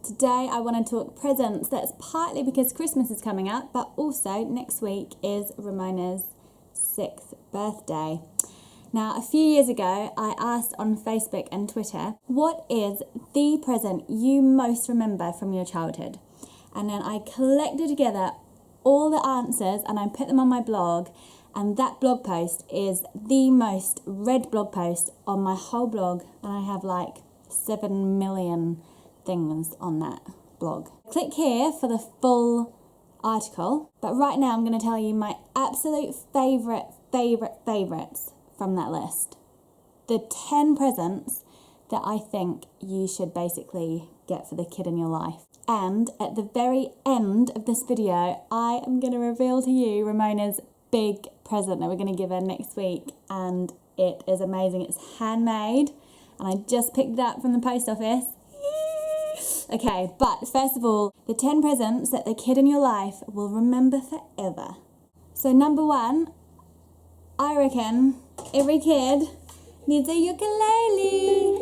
Today I want to talk presents. That's partly because Christmas is coming up, but also next week is Ramona's 6th birthday. Now, a few years ago, I asked on Facebook and Twitter, what is the present you most remember from your childhood? And then I collected together all the answers and I put them on my blog, and that blog post is the most read blog post on my whole blog, and I have like 7 million things on that blog. Click here for the full article, but right now I'm going to tell you my absolute favourites from that list. The 10 presents that I think you should basically get for the kid in your life. And at the very end of this video, I am going to reveal to you Ramona's big present that we're going to give her next week, and it is amazing. It's handmade and I just picked it up from the post office. Okay, but first of all, the 10 presents that the kid in your life will remember forever. So number 1, I reckon every kid needs a ukulele.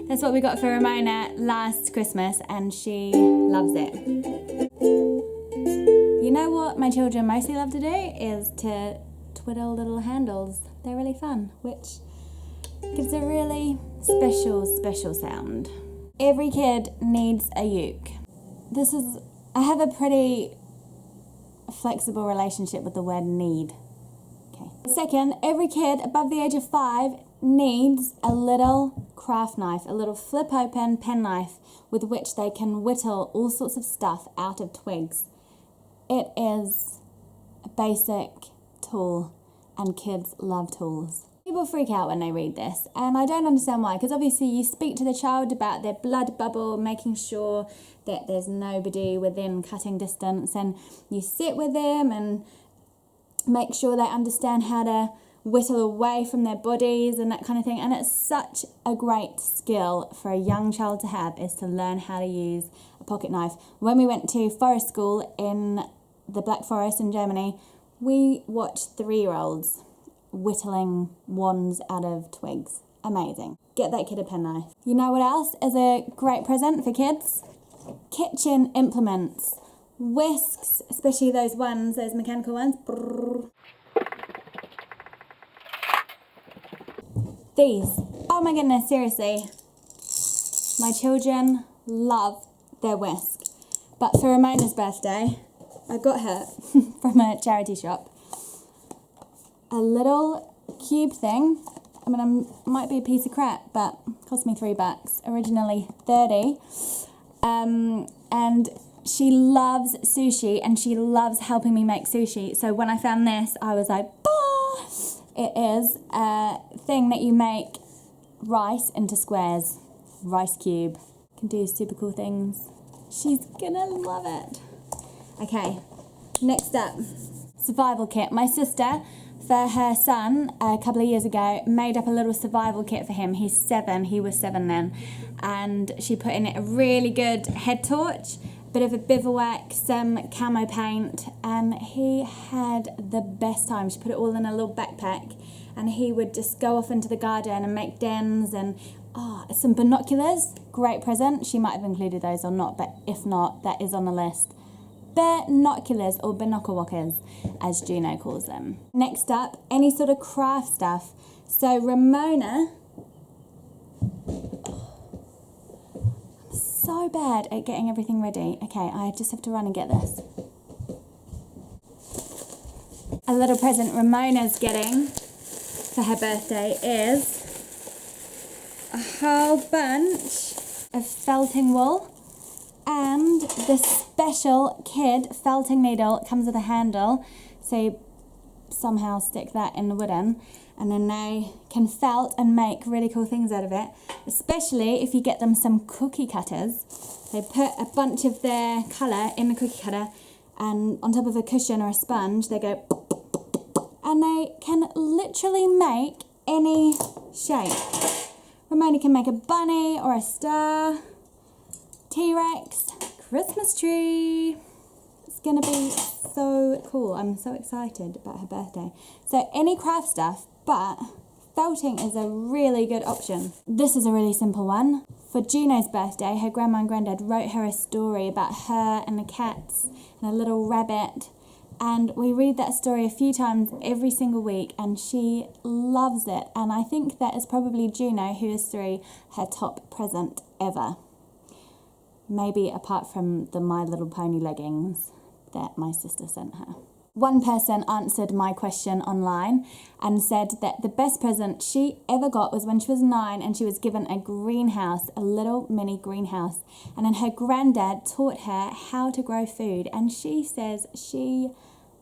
That's what we got for Ramona last Christmas, and she loves it. You know what my children mostly love to do is to twiddle little handles. They're really fun, which gives a really special sound. Every kid needs a uke. I have a pretty flexible relationship with the word need. Okay. Second, every kid above the age of 5 needs a little craft knife, a little flip open pen knife with which they can whittle all sorts of stuff out of twigs. It is a basic tool and kids love tools. People freak out when they read this, and I don't understand why, because obviously you speak to the child about their blood bubble, making sure that there's nobody within cutting distance, and you sit with them and make sure they understand how to whittle away from their bodies and that kind of thing. And it's such a great skill for a young child to have, is to learn how to use a pocket knife. When we went to forest school in the Black Forest in Germany, we watched 3-year-olds whittling wands out of twigs. Amazing. Get that kid a pen knife. You know what else is a great present for kids? Kitchen implements. Whisks, especially those mechanical ones. Brrr. These. Oh my goodness, seriously. My children love their whisk. But for Ramona's birthday, I got her from a charity shop a little cube thing. I mean, it might be a piece of crap, but it cost me $3. Originally 30. And she loves sushi and she loves helping me make sushi. So when I found this, I was like, bah! It is a thing that you make rice into squares. Rice cube. Can do super cool things. She's gonna love it. Okay, next up, survival kit. My sister, for her son, a couple of years ago, made up a little survival kit for him. He's 7, he was 7 then. And she put in it a really good head torch, bit of a bivouac, some camo paint, and he had the best time. She put it all in a little backpack, and he would just go off into the garden and make dens, and some binoculars, great present. She might have included those or not, but if not, that is on the list. Binoculars, or binoculars, as Juno calls them. Next up, any sort of craft stuff. So Ramona, I'm so bad at getting everything ready. Okay, I just have to run and get this. A little present Ramona's getting for her birthday is a whole bunch of felting wool and the special kid felting needle. It comes with a handle, so you somehow stick that in the wooden, and then they can felt and make really cool things out of it, especially if you get them some cookie cutters. They put a bunch of their colour in the cookie cutter, and on top of a cushion or a sponge, they go, and they can literally make any shape. Ramona can make a bunny or a star, T-Rex, Christmas tree. It's gonna be so cool. I'm so excited about her birthday. So any craft stuff, but felting is a really good option. This is a really simple one. For Juno's birthday, her grandma and granddad wrote her a story about her and the cats and a little rabbit. And we read that story a few times every single week, and she loves it. And I think that is probably Juno, who is 3, her top present ever. Maybe apart from the My Little Pony leggings that my sister sent her. One person answered my question online and said that the best present she ever got was when she was 9 and she was given a greenhouse, a little mini greenhouse. And then her granddad taught her how to grow food, and she says she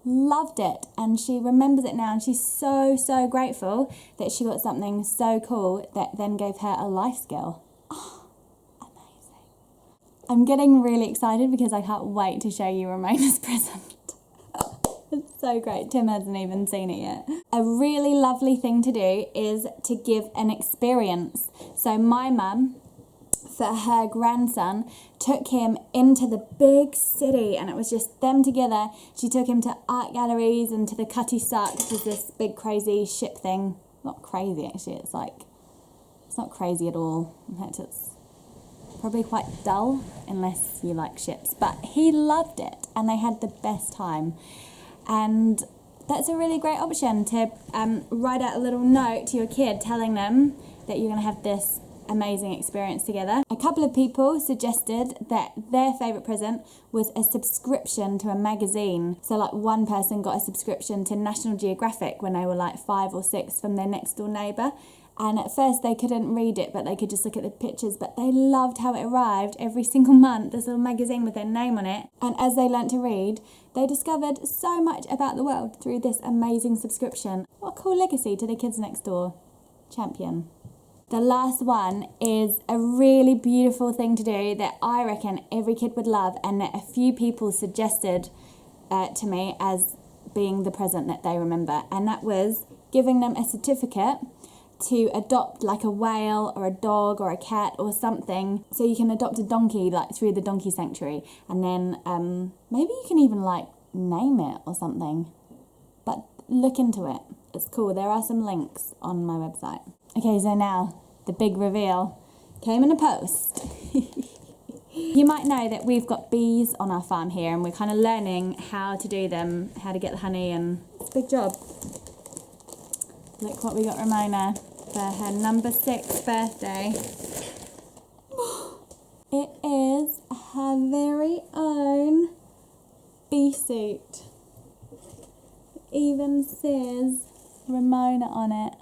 loved it and she remembers it now, and she's so grateful that she got something so cool that then gave her a life skill. Oh, amazing. I'm getting really excited because I can't wait to show you Ramona's present. It's so great. Tim hasn't even seen it yet. A really lovely thing to do is to give an experience. So my mum, for her grandson, took him into the big city, and it was just them together. She took him to art galleries and to the Cutty Sark, which is this big crazy ship thing. Not crazy actually, it's not crazy at all. In fact, it's probably quite dull unless you like ships. But he loved it and they had the best time. And that's a really great option to write out a little note to your kid telling them that you're going to have this amazing experience together. A couple of people suggested that their favourite present was a subscription to a magazine. So like one person got a subscription to National Geographic when they were like 5 or 6 from their next door neighbour. And at first they couldn't read it, but they could just look at the pictures. But they loved how it arrived every single month, this little magazine with their name on it. And as they learnt to read, they discovered so much about the world through this amazing subscription. What a cool legacy to the kids next door. Champion. The last one is a really beautiful thing to do that I reckon every kid would love, and that a few people suggested to me as being the present that they remember. And that was giving them a certificate to adopt like a whale or a dog or a cat or something, so you can adopt a donkey like through the donkey sanctuary, and then maybe you can even like name it or something. But look into it, it's cool. There are some links on my website. Okay, so now the big reveal came in a post. You might know that we've got bees on our farm here, and we're kind of learning how to do them, how to get the honey, and it's a big job. Look what we got Ramona for her number 6 birthday. It is her very own bee suit. It even says Ramona on it.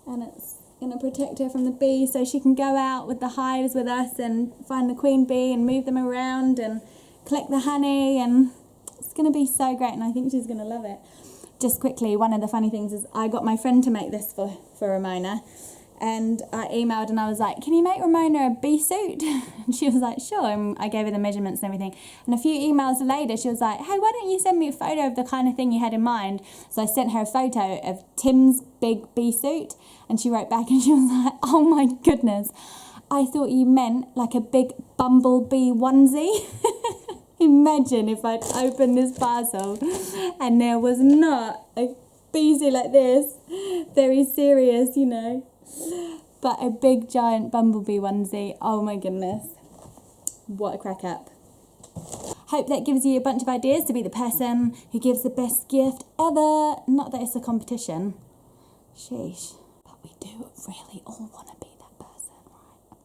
And it's going to protect her from the bees so she can go out with the hives with us and find the queen bee and move them around and collect the honey, and it's going to be so great, and I think she's going to love it. Just quickly, one of the funny things is I got my friend to make this for Ramona, and I emailed and I was like, can you make Ramona a bee suit? And she was like, sure, and I gave her the measurements and everything. And a few emails later she was like, hey, why don't you send me a photo of the kind of thing you had in mind? So I sent her a photo of Tim's big bee suit, and she wrote back and she was like, oh my goodness, I thought you meant like a big bumblebee onesie. Imagine if I'd opened this parcel and there was not a bee suit like this, very serious, you know, but a big giant bumblebee onesie. Oh my goodness, what a crack up. Hope that gives you a bunch of ideas to be the person who gives the best gift ever. Not that it's a competition, sheesh, but we do really all want to be that person, right?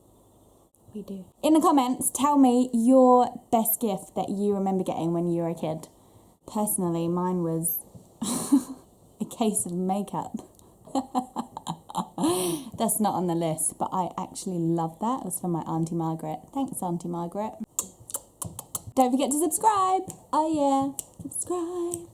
We do. In the comments, tell me your best gift that you remember getting when you were a kid. Personally, mine was a case of makeup. That's not on the list, but I actually love that. It was from my Auntie Margaret. Thanks, Auntie Margaret. Don't forget to subscribe. Oh yeah, subscribe.